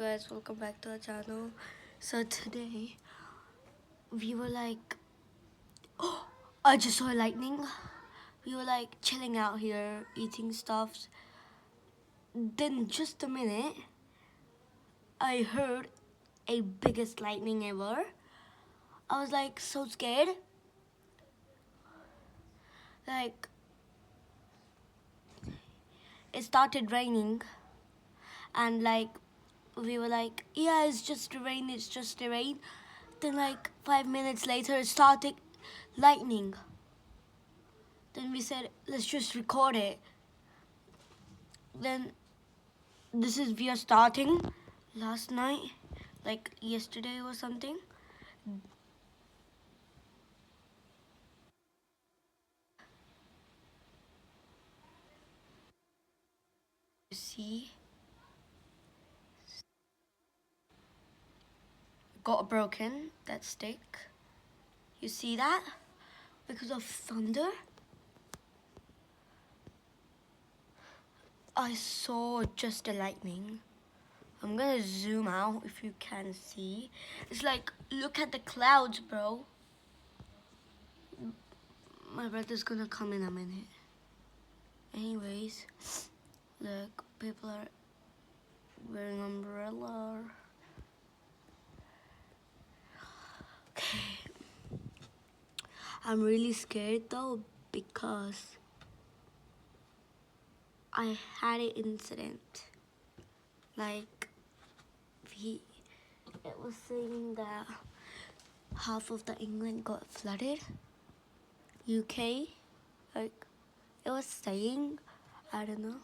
Guys, welcome back to our channel. So today we were like, oh, I just saw lightning. We were like chilling out here, eating stuffs. Then just a minute, I heard a biggest lightning ever. I was like so scared. Like it started raining, and like we were like, yeah, it's just the rain. It's just the rain. Then like 5 minutes later, it started lightning. Then we said, let's just record it. Then we are starting last night, like yesterday or something. You see, got broken, that stick. You see that? Because of thunder. I saw just the lightning. I'm gonna zoom out if you can see. It's like, look at the clouds, bro. My brother's gonna come in a minute. Anyways, look, people are wearing umbrella. Okay. I'm really scared though because I had an incident. Like, it was saying that half of the England got flooded. UK, like, it was saying, I don't know.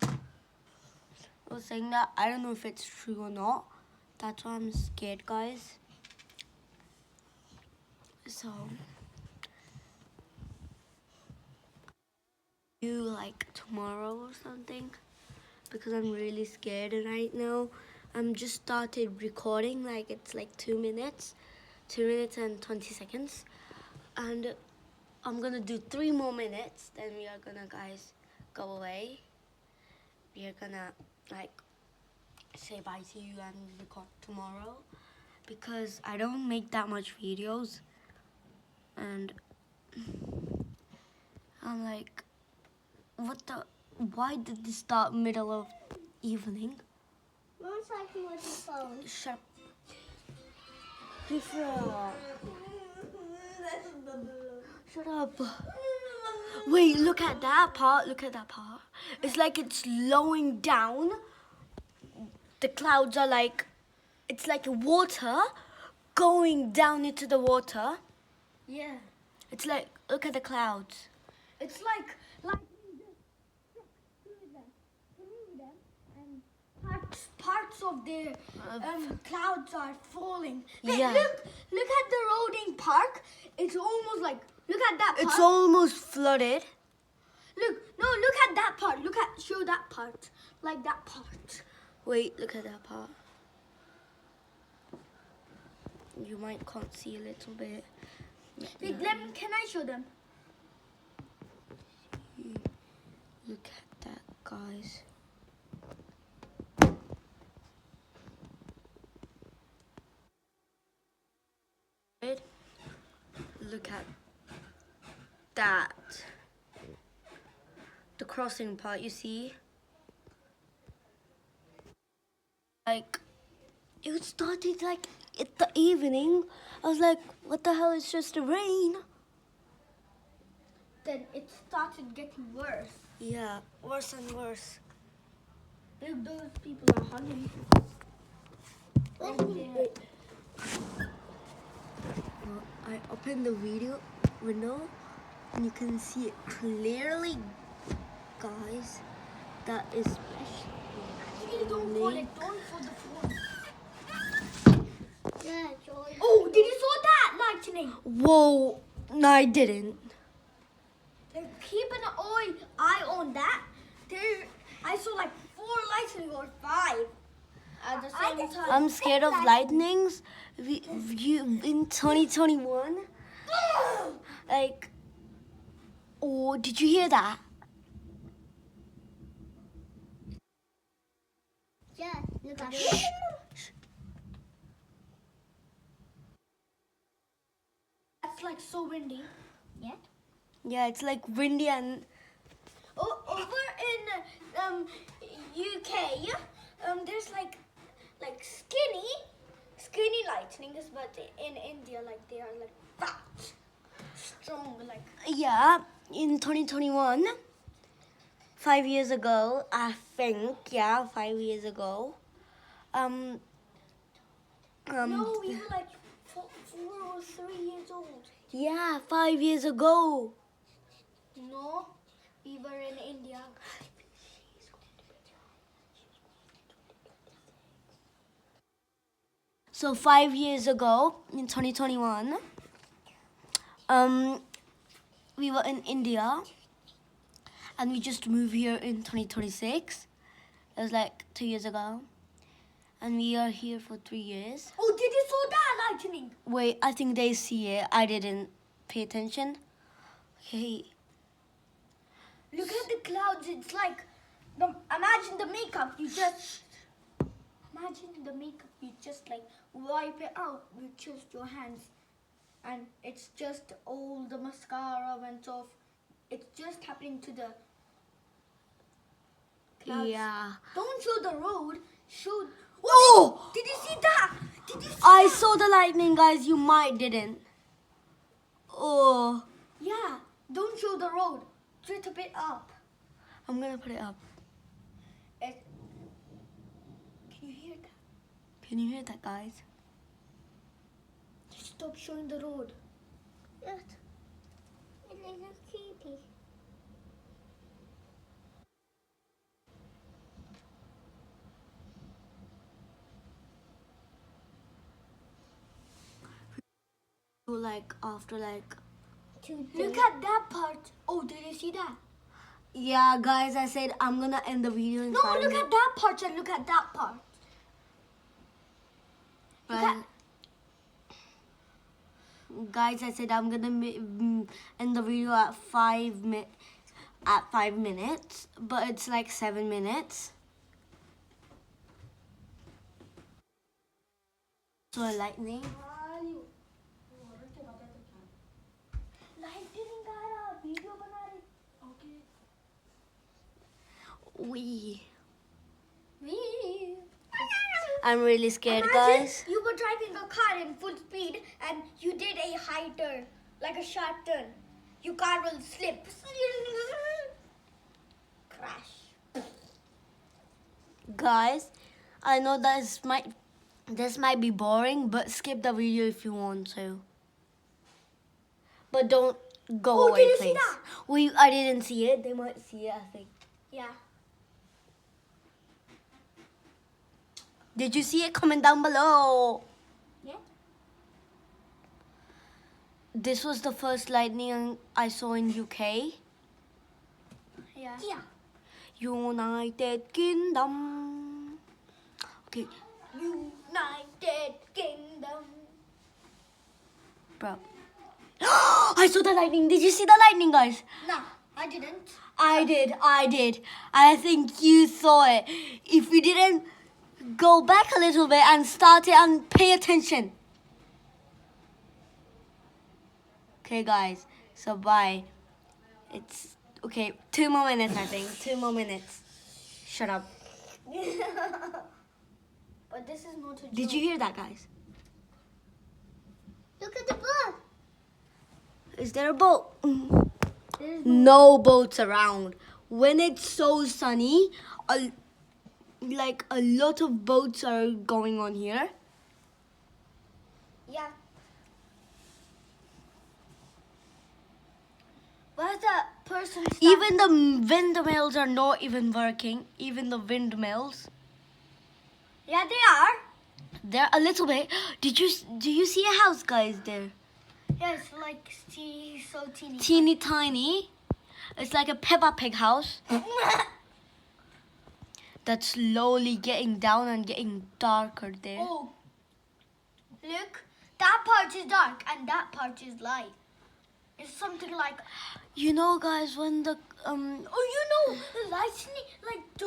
It was saying that, I don't know if it's true or not. That's why I'm scared, guys. So, you like tomorrow or something? Because I'm really scared right now. I'm just started recording, like it's like 2 minutes. 2 minutes and 20 seconds. And I'm gonna do 3 more minutes. Then we are gonna, guys, go away. We are gonna, like, say bye to you and record tomorrow. Because I don't make that much videos. And I'm like, why did this start middle of evening? Mom's talking with his phone. Shut up. Fifra. Shut up. Wait, look at that part. Look at that part. It's like it's slowing down. The clouds are like, it's like water going down into the water. Yeah. It's like, look at the clouds. It's like lightning just through them, and parts of the clouds are falling. Hey, Yeah. look at the Roding Park. It's almost like, look at that part. It's almost flooded. Look at that part. Show that part. Like that part. Wait, look at that part. You might can't see a little bit. Wait, can I show them? Look at that, guys. Look at that. The crossing part, you see? Like, it started like at the evening. I was like, what the hell, it's just the rain. Then it started getting worse. Yeah, worse and worse. Look, those people are hugging. Wait. I opened the window and you can see it clearly, guys. That is Actually, don't fall it. Don't fall the phone. Yeah, Joy. Oh, did you saw that lightning? Whoa, no, I didn't. Keep an eye on that. I saw like 4 lightning or 5 at the same time. I'm scared of lightnings. In 2021, like, oh, did you hear that? Look at it. That's like so windy. Yeah. Yeah, it's like windy and Over in UK, there's like skinny lightnings, but in India, like they are like fat, strong, like. yeah, in 2021, 5 years ago, I think, yeah, 5 years ago, No, we were like 4 or 3 years old. yeah, 5 years ago. No, we were in India. So 5 years ago, in 2021, we were in India, and we just moved here in 2026. It was like 2 years ago, and we are here for 3 years. Oh, did you saw that lightning? Wait, I think they see it. I didn't pay attention. Okay. Look at the clouds. It's like imagine the makeup. You just like wipe it out with just your hands, and it's just all the mascara went off. It's just happening to the clouds. Yeah. Don't show the road. Show. Oh! Did you see that? Did you see I that? saw the lightning, guys. You might didn't. Oh. Yeah. Don't show the road. Just a bit up. I'm gonna put it up. Can you hear that? Can you hear that, guys? Stop showing the road. Yes. It looks creepy. Like after like. Look at that part. Oh, did you see that? Yeah, guys. I said I'm gonna end the video in No, 5 look minutes. at that part and look at that part. Look Guys, at- guys, I said I'm gonna end the video at 5 minutes, but it's like 7 minutes. So lightning. Lightning आ रहा, video बना रही. Okay. Wee. Wee. I'm really scared, Imagine guys. you were driving a car in full speed and you did a high turn, like a sharp turn. Your car will slip. Crash. Guys, I know this might be boring, but skip the video if you want to. But don't go Oh, away, did you see please. that? I didn't see it. They might see it, I think. Yeah. Did you see it? Comment down below. Yeah. This was the first lightning I saw in UK. Yeah. Yeah. United Kingdom. Okay, United Kingdom. bro. I saw the lightning. Did you see the lightning, guys? No, I didn't. I did. I think you saw it. If you didn't, go back a little bit and start it and pay attention. Okay, guys. So bye. It's okay. 2 more minutes, I think. 2 more minutes. Shut up. But this is not a joke. Did you hear that, guys? Look at the boat. Is there a boat? There's No boats around. When it's so sunny, a lot of boats are going on here. Yeah. Where's the person? Even the windmills are not even working. Even the windmills. Yeah, they are. They're a little bit. Do you see a house, guys, there? Yeah, it's like so teeny. Teeny tiny. It's like a Peppa Pig house that's slowly getting down and getting darker there. Oh, look, that part is dark and that part is light. It's something like, You know, guys, when the oh, you know, the lightning, like the